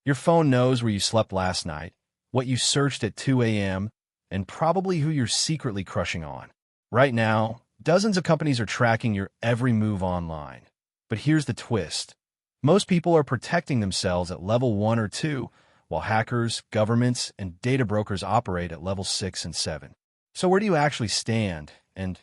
Your phone knows where you slept last night, what you searched at 2 a.m., and probably who you're secretly crushing on. Right now, dozens of companies are tracking your every move online. But here's the twist. Most people are protecting themselves at level 1 or 2, while hackers, governments, and data brokers operate at level 6 and 7. So where do you actually stand, and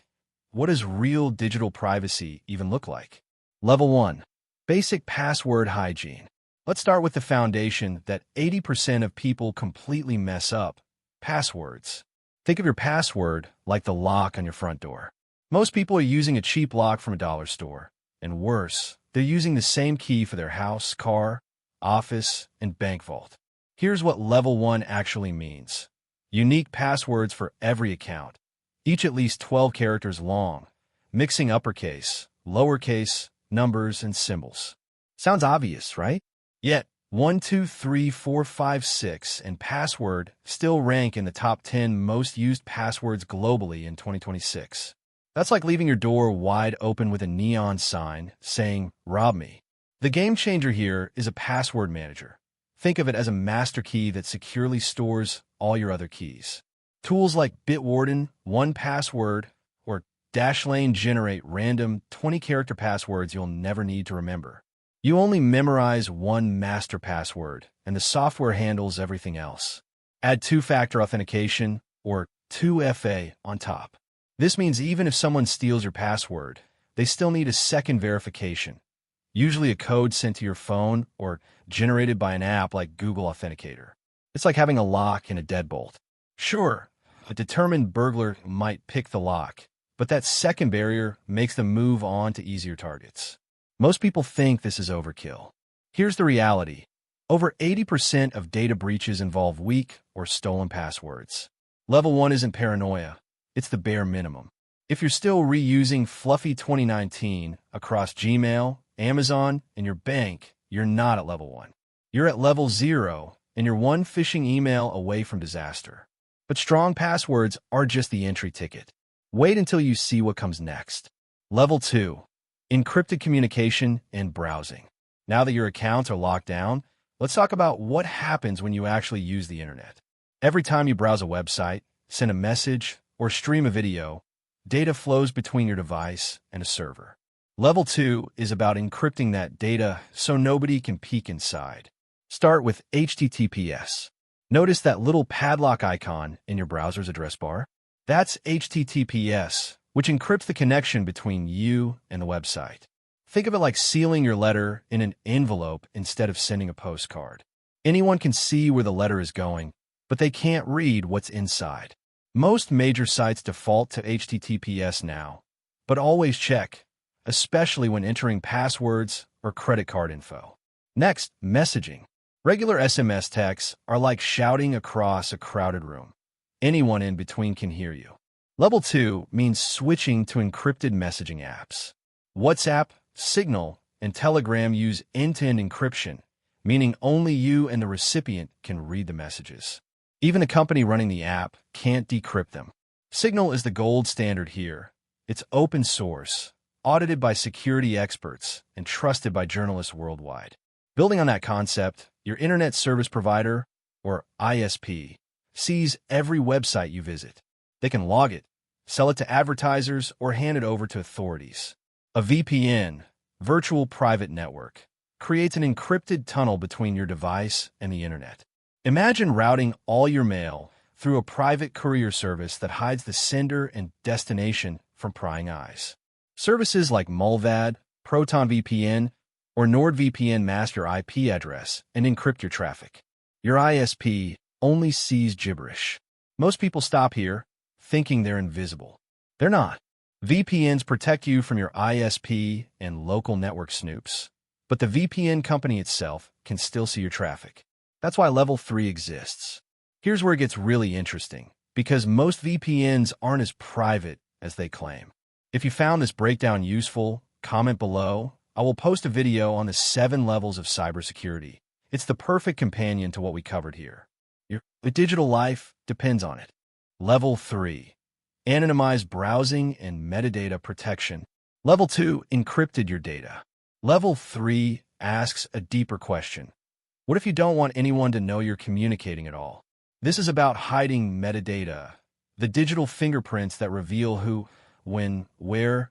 what does real digital privacy even look like? Level 1. Basic password hygiene. Let's start with the foundation that 80% of people completely mess up: passwords. Think of your password like the lock on your front door. Most people are using a cheap lock from a dollar store. And worse, they're using the same key for their house, car, office, and bank vault. Here's what level 1 actually means. Unique passwords for every account, each at least 12 characters long, mixing uppercase, lowercase, numbers, and symbols. Sounds obvious, right? Yet, 1, 2, 3, 4, 5, 6, and password still rank in the top 10 most used passwords globally in 2026. That's like leaving your door wide open with a neon sign saying, "Rob me." The game changer here is a password manager. Think of it as a master key that securely stores all your other keys. Tools like Bitwarden, 1Password, or Dashlane generate random 20-character passwords you'll never need to remember. You only memorize one master password, and the software handles everything else. Add two-factor authentication, or 2FA, on top. This means even if someone steals your password, they still need a second verification, usually a code sent to your phone or generated by an app like Google Authenticator. It's like having a lock in a deadbolt. Sure, a determined burglar might pick the lock, but that second barrier makes them move on to easier targets. Most people think this is overkill. Here's the reality. Over 80% of data breaches involve weak or stolen passwords. Level 1 isn't paranoia. It's the bare minimum. If you're still reusing Fluffy 2019 across Gmail, Amazon, and your bank, you're not at level 1. You're at level 0, and you're one phishing email away from disaster. But strong passwords are just the entry ticket. Wait until you see what comes next. Level 2. Encrypted communication and browsing. Now that your accounts are locked down, let's talk about what happens when you actually use the internet. Every time you browse a website, send a message, or stream a video, data flows between your device and a server. Level 2 is about encrypting that data so nobody can peek inside. Start with HTTPS. Notice that little padlock icon in your browser's address bar? That's HTTPS, which encrypts the connection between you and the website. Think of it like sealing your letter in an envelope instead of sending a postcard. Anyone can see where the letter is going, but they can't read what's inside. Most major sites default to HTTPS now, but always check, especially when entering passwords or credit card info. Next, messaging. Regular SMS texts are like shouting across a crowded room. Anyone in between can hear you. Level 2 means switching to encrypted messaging apps. WhatsApp, Signal, and Telegram use end-to-end encryption, meaning only you and the recipient can read the messages. Even the company running the app can't decrypt them. Signal is the gold standard here. It's open source, audited by security experts, and trusted by journalists worldwide. Building on that concept, your Internet Service Provider, or ISP, sees every website you visit. They can log it, sell it to advertisers, or hand it over to authorities. A VPN, virtual private network, creates an encrypted tunnel between your device and the internet. Imagine routing all your mail through a private courier service that hides the sender and destination from prying eyes. Services like Mullvad, ProtonVPN, or NordVPN mask your IP address and encrypt your traffic. Your ISP only sees gibberish. Most people stop here, thinking they're invisible. They're not. VPNs protect you from your ISP and local network snoops, but the VPN company itself can still see your traffic. That's why Level 3 exists. Here's where it gets really interesting, because most VPNs aren't as private as they claim. If you found this breakdown useful, comment below. I will post a video on the 7 levels of cybersecurity. It's the perfect companion to what we covered here. Your digital life depends on it. Level 3. Anonymized browsing and metadata protection. Level 2. Encrypted your data. Level 3 asks a deeper question. What if you don't want anyone to know you're communicating at all? This is about hiding metadata, the digital fingerprints that reveal who, when, where,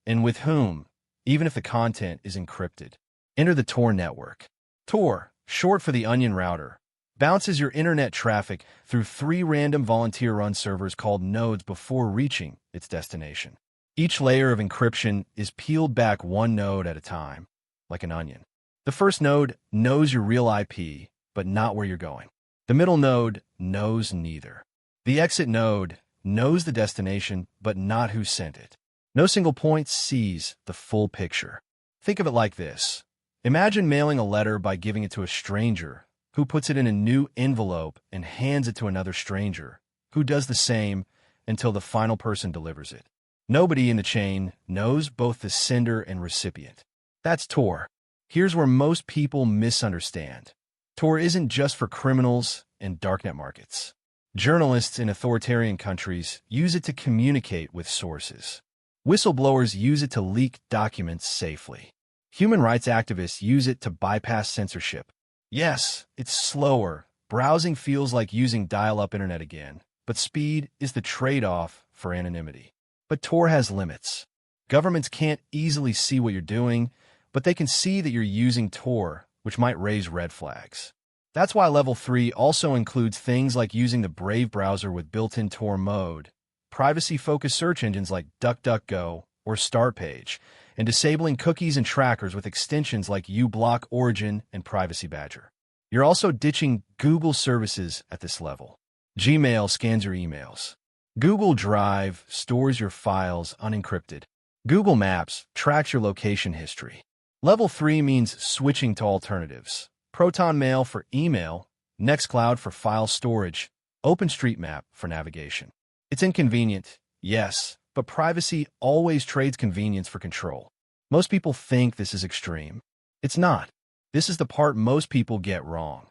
and with whom, even if the content is encrypted. Enter the Tor network. Tor, short for the Onion Router, bounces your internet traffic through 3 random volunteer-run servers called nodes before reaching its destination. Each layer of encryption is peeled back one node at a time, like an onion. The first node knows your real IP, but not where you're going. The middle node knows neither. The exit node knows the destination, but not who sent it. No single point sees the full picture. Think of it like this. Imagine mailing a letter by giving it to a stranger, who puts it in a new envelope and hands it to another stranger, who does the same until the final person delivers it. Nobody in the chain knows both the sender and recipient. That's Tor. Here's where most people misunderstand. Tor isn't just for criminals and darknet markets. Journalists in authoritarian countries use it to communicate with sources. Whistleblowers use it to leak documents safely. Human rights activists use it to bypass censorship. Yes, it's slower. Browsing feels like using dial-up internet again, but speed is the trade-off for anonymity. But Tor has limits. Governments can't easily see what you're doing, but they can see that you're using Tor, which might raise red flags. That's why Level 3 also includes things like using the Brave browser with built-in Tor mode, privacy-focused search engines like DuckDuckGo or Startpage, and disabling cookies and trackers with extensions like uBlock Origin and Privacy Badger. You're also ditching Google services at this level. Gmail scans your emails. Google Drive stores your files unencrypted. Google Maps tracks your location history. Level 3 means switching to alternatives. Proton Mail for email, Nextcloud for file storage, OpenStreetMap for navigation. It's inconvenient, yes, but privacy always trades convenience for control. Most people think this is extreme. It's not. This is the part most people get wrong.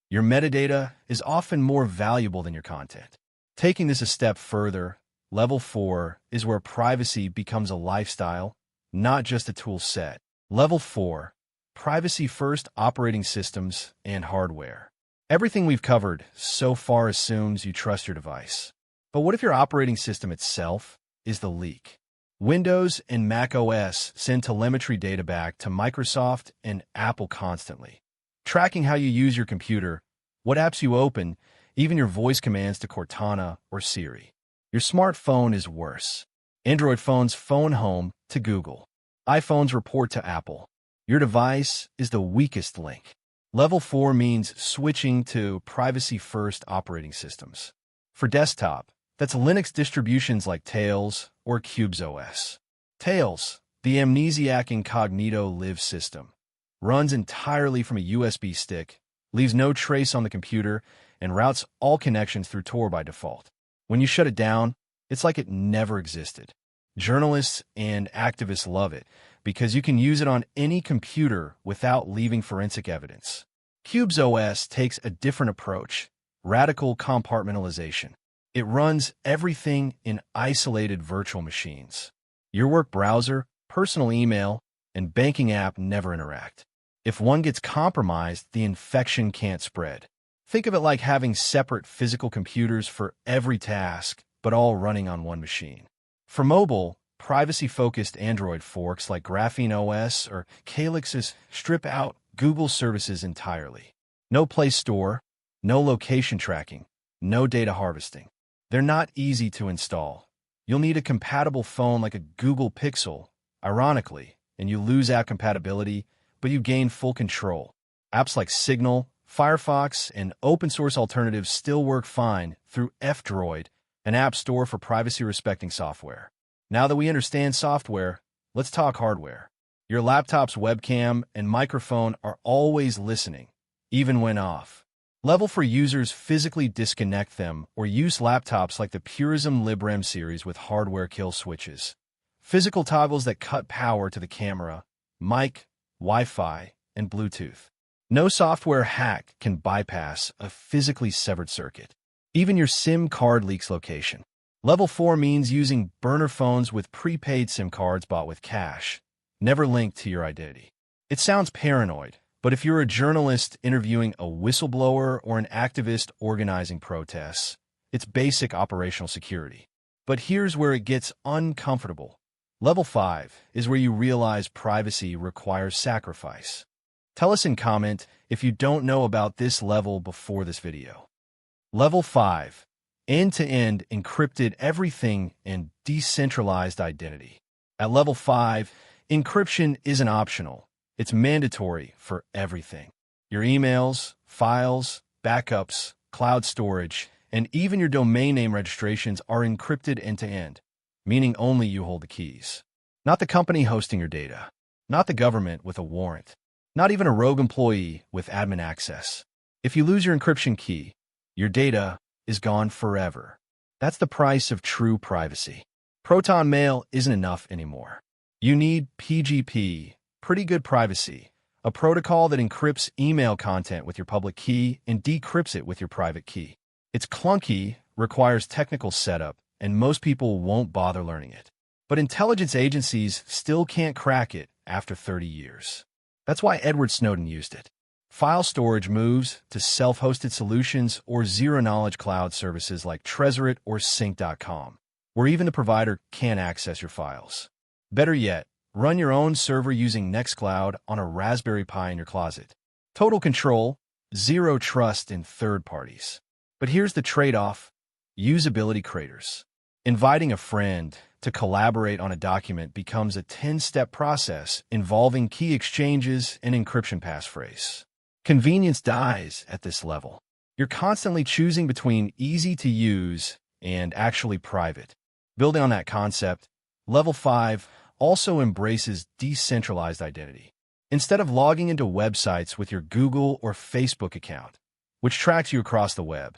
Your metadata is often more valuable than your content. Taking this a step further, Level 4 is where privacy becomes a lifestyle, not just a tool set. Level 4, privacy-first operating systems and hardware. Everything we've covered so far assumes you trust your device. But what if your operating system itself is the leak? Windows and Mac OS send telemetry data back to Microsoft and Apple constantly, tracking how you use your computer, what apps you open, even your voice commands to Cortana or Siri. Your smartphone is worse. Android phones phone home to Google. iPhones report to Apple. Your device is the weakest link. Level 4 means switching to privacy-first operating systems. For desktop, that's Linux distributions like Tails or CubesOS. Tails, the Amnesiac Incognito Live system, runs entirely from a USB stick, leaves no trace on the computer, and routes all connections through Tor by default. When you shut it down, it's like it never existed. Journalists and activists love it because you can use it on any computer without leaving forensic evidence. CubesOS takes a different approach, radical compartmentalization. It runs everything in isolated virtual machines. Your work browser, personal email, and banking app never interact. If one gets compromised, the infection can't spread. Think of it like having separate physical computers for every task, but all running on one machine. For mobile, privacy-focused Android forks like Graphene OS or Calyx's strip out Google services entirely. No Play Store, no location tracking, no data harvesting. They're not easy to install. You'll need a compatible phone like a Google Pixel, ironically, and you lose app compatibility, but you gain full control. Apps like Signal, Firefox, and open-source alternatives still work fine through F-Droid, an app store for privacy-respecting software. Now that we understand software, let's talk hardware. Your laptop's webcam and microphone are always listening, even when off. Level 4 users physically disconnect them or use laptops like the Purism Librem series with hardware kill switches. Physical toggles that cut power to the camera, mic, Wi-Fi, and Bluetooth. No software hack can bypass a physically severed circuit. Even your SIM card leaks location. Level 4 means using burner phones with prepaid SIM cards bought with cash, never linked to your identity. It sounds paranoid, But if you're a journalist interviewing a whistleblower or an activist organizing protests, it's basic operational security. But here's where it gets uncomfortable. Level 5 is where you realize privacy requires sacrifice. Tell us in comment if you don't know about this level before this video. Level 5. End-to-end encrypted everything and decentralized identity. At level 5, encryption isn't optional. It's mandatory for everything. Your emails, files, backups, cloud storage, and even your domain name registrations are encrypted end-to-end, meaning only you hold the keys. Not the company hosting your data. Not the government with a warrant. Not even a rogue employee with admin access. If you lose your encryption key, your data is gone forever. That's the price of true privacy. Proton Mail isn't enough anymore. You need PGP, Pretty Good Privacy, a protocol that encrypts email content with your public key and decrypts it with your private key. It's clunky, requires technical setup, and most people won't bother learning it. But intelligence agencies still can't crack it after 30 years. That's why Edward Snowden used it. File storage moves to self-hosted solutions or zero-knowledge cloud services like Trezorit or Sync.com, where even the provider can't access your files. Better yet, run your own server using Nextcloud on a Raspberry Pi in your closet. Total control, zero trust in third parties. But here's the trade-off: usability craters. Inviting a friend to collaborate on a document becomes a 10-step process involving key exchanges and encryption passphrase. Convenience dies at this level. You're constantly choosing between easy to use and actually private. Building on that concept, Level 5 also embraces decentralized identity. Instead of logging into websites with your Google or Facebook account, which tracks you across the web,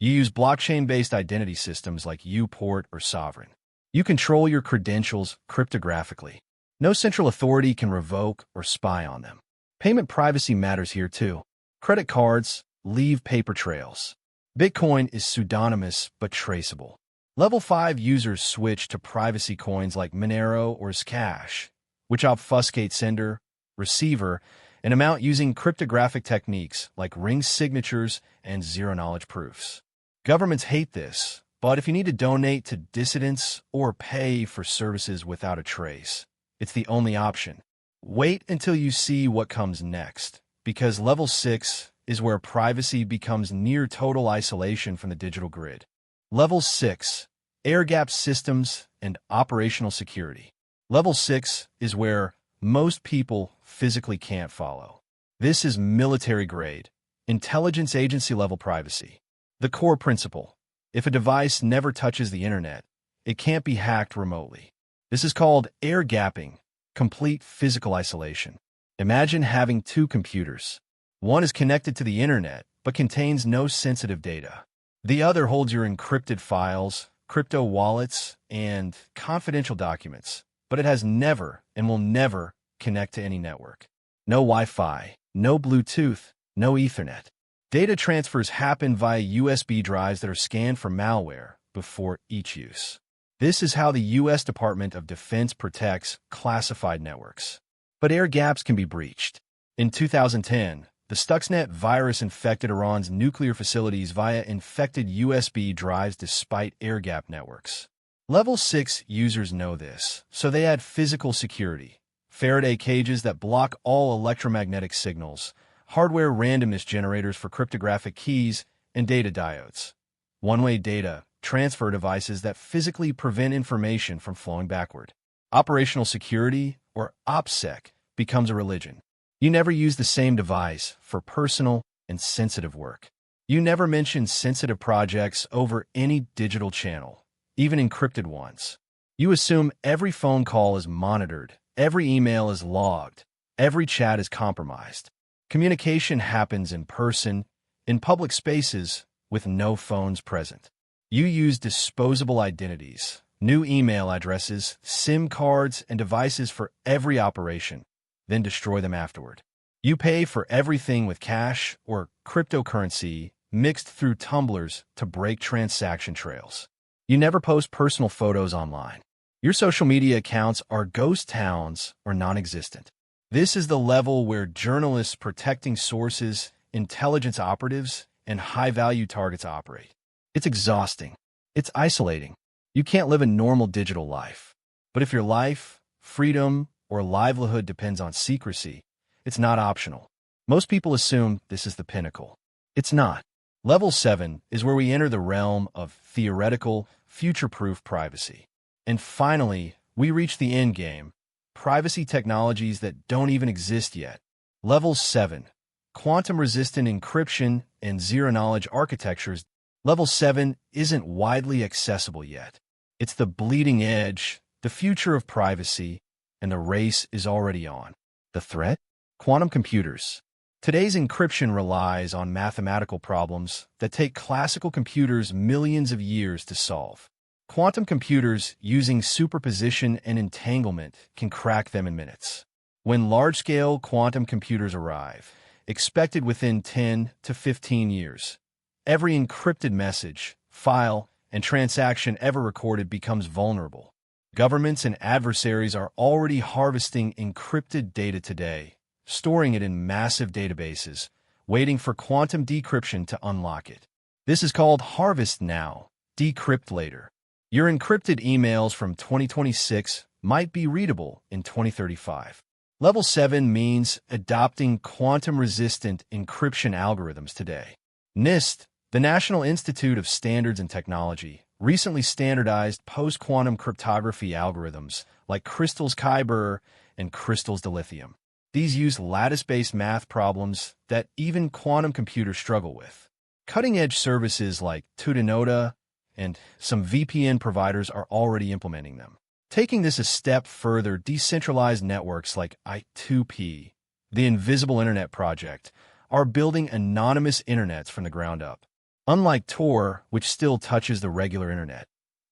you use blockchain-based identity systems like Uport or Sovereign. You control your credentials cryptographically. No central authority can revoke or spy on them. Payment privacy matters here too. Credit cards leave paper trails. Bitcoin is pseudonymous but traceable. Level 5 users switch to privacy coins like Monero or Zcash, which obfuscate sender, receiver, and amount using cryptographic techniques like ring signatures and zero-knowledge proofs. Governments hate this, but if you need to donate to dissidents or pay for services without a trace, it's the only option. Wait until you see what comes next, because Level 6 is where privacy becomes near total isolation from the digital grid. Level 6. Air-gapped systems and operational security. Level 6 is where most people physically can't follow. This is military-grade, intelligence agency-level privacy. The core principle: if a device never touches the internet, it can't be hacked remotely. This is called air-gapping, complete physical isolation. Imagine having two computers. One is connected to the internet, but contains no sensitive data. The other holds your encrypted files, crypto wallets, and confidential documents, but it has never and will never connect to any network. No Wi-Fi, no Bluetooth, no Ethernet. Data transfers happen via USB drives that are scanned for malware before each use. This is how the U.S. Department of Defense protects classified networks. But air gaps can be breached. In 2010, the Stuxnet virus infected Iran's nuclear facilities via infected USB drives despite air-gap networks. Level 6 users know this, so they add physical security: Faraday cages that block all electromagnetic signals, hardware randomness generators for cryptographic keys, and data diodes. One-way data transfer devices that physically prevent information from flowing backward. Operational security, or OPSEC, becomes a religion. You never use the same device for personal and sensitive work. You never mention sensitive projects over any digital channel, even encrypted ones. You assume every phone call is monitored, every email is logged, every chat is compromised. Communication happens in person, in public spaces, with no phones present. You use disposable identities, new email addresses, SIM cards, and devices for every operation, then destroy them afterward. You pay for everything with cash or cryptocurrency mixed through tumblers to break transaction trails. You never post personal photos online. Your social media accounts are ghost towns or non-existent. This is the level where journalists protecting sources, intelligence operatives, and high-value targets operate. It's exhausting. It's isolating. You can't live a normal digital life. But if your life, freedom, or livelihood depends on secrecy, it's not optional. Most people assume this is the pinnacle. It's not. Level 7 is where we enter the realm of theoretical, future-proof privacy. And finally, we reach the end game, privacy technologies that don't even exist yet. Level 7, quantum-resistant encryption and zero-knowledge architectures. Level 7 isn't widely accessible yet. It's the bleeding edge, the future of privacy, and the race is already on. The threat? Quantum computers. Today's encryption relies on mathematical problems that take classical computers millions of years to solve. Quantum computers, using superposition and entanglement, can crack them in minutes. When large-scale quantum computers arrive, expected within 10 to 15 years, every encrypted message, file, and transaction ever recorded becomes vulnerable. Governments and adversaries are already harvesting encrypted data today, storing it in massive databases, waiting for quantum decryption to unlock it. This is called harvest now, decrypt later. Your encrypted emails from 2026 might be readable in 2035. Level 7 means adopting quantum-resistant encryption algorithms today. NIST, the National Institute of Standards and Technology, recently standardized post-quantum cryptography algorithms like Crystal's Kyber and Crystal's dilithium. These use lattice-based math problems that even quantum computers struggle with. Cutting-edge services like Tutanota and some VPN providers are already implementing them. Taking this a step further, decentralized networks like I2P, the Invisible Internet Project, are building anonymous internets from the ground up. Unlike Tor, which still touches the regular internet,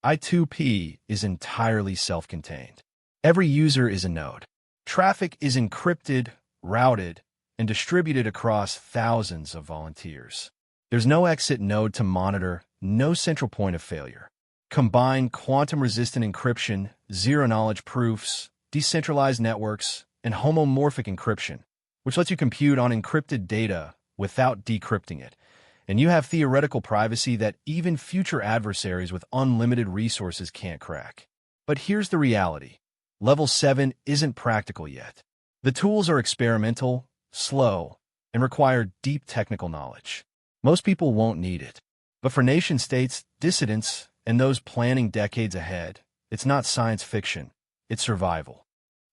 I2P is entirely self-contained. Every user is a node. Traffic is encrypted, routed, and distributed across thousands of volunteers. There's no exit node to monitor, no central point of failure. Combine quantum-resistant encryption, zero-knowledge proofs, decentralized networks, and homomorphic encryption, which lets you compute on encrypted data without decrypting it. And you have theoretical privacy that even future adversaries with unlimited resources can't crack. But here's the reality. Level 7 isn't practical yet. The tools are experimental, slow, and require deep technical knowledge. Most people won't need it. But for nation-states, dissidents, and those planning decades ahead, it's not science fiction, it's survival.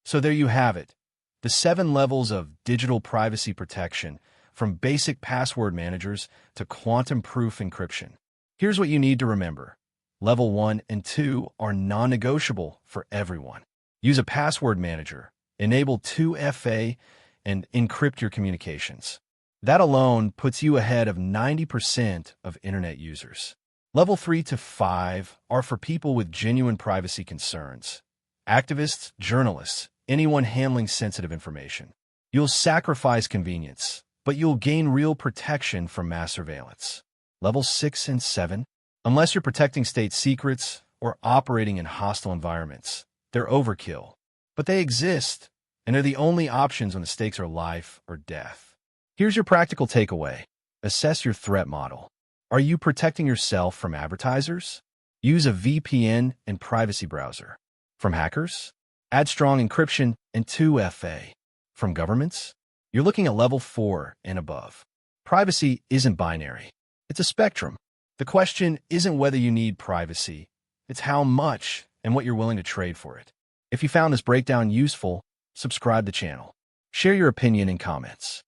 So there you have it, the 7 levels of digital privacy protection, from basic password managers to quantum-proof encryption. Here's what you need to remember. Level 1 and 2 are non-negotiable for everyone. Use a password manager, enable 2FA, and encrypt your communications. That alone puts you ahead of 90% of internet users. Level 3 to 5 are for people with genuine privacy concerns. Activists, journalists, anyone handling sensitive information. You'll sacrifice convenience, but you'll gain real protection from mass surveillance. Level 6 and 7, unless you're protecting state secrets or operating in hostile environments, they're overkill. But they exist, and they're the only options when the stakes are life or death. Here's your practical takeaway. Assess your threat model. Are you protecting yourself from advertisers? Use a VPN and privacy browser. From hackers? Add strong encryption and 2FA. From governments? You're looking at level 4 and above. Privacy isn't binary. It's a spectrum. The question isn't whether you need privacy. It's how much and what you're willing to trade for it. If you found this breakdown useful, subscribe to the channel. Share your opinion in comments.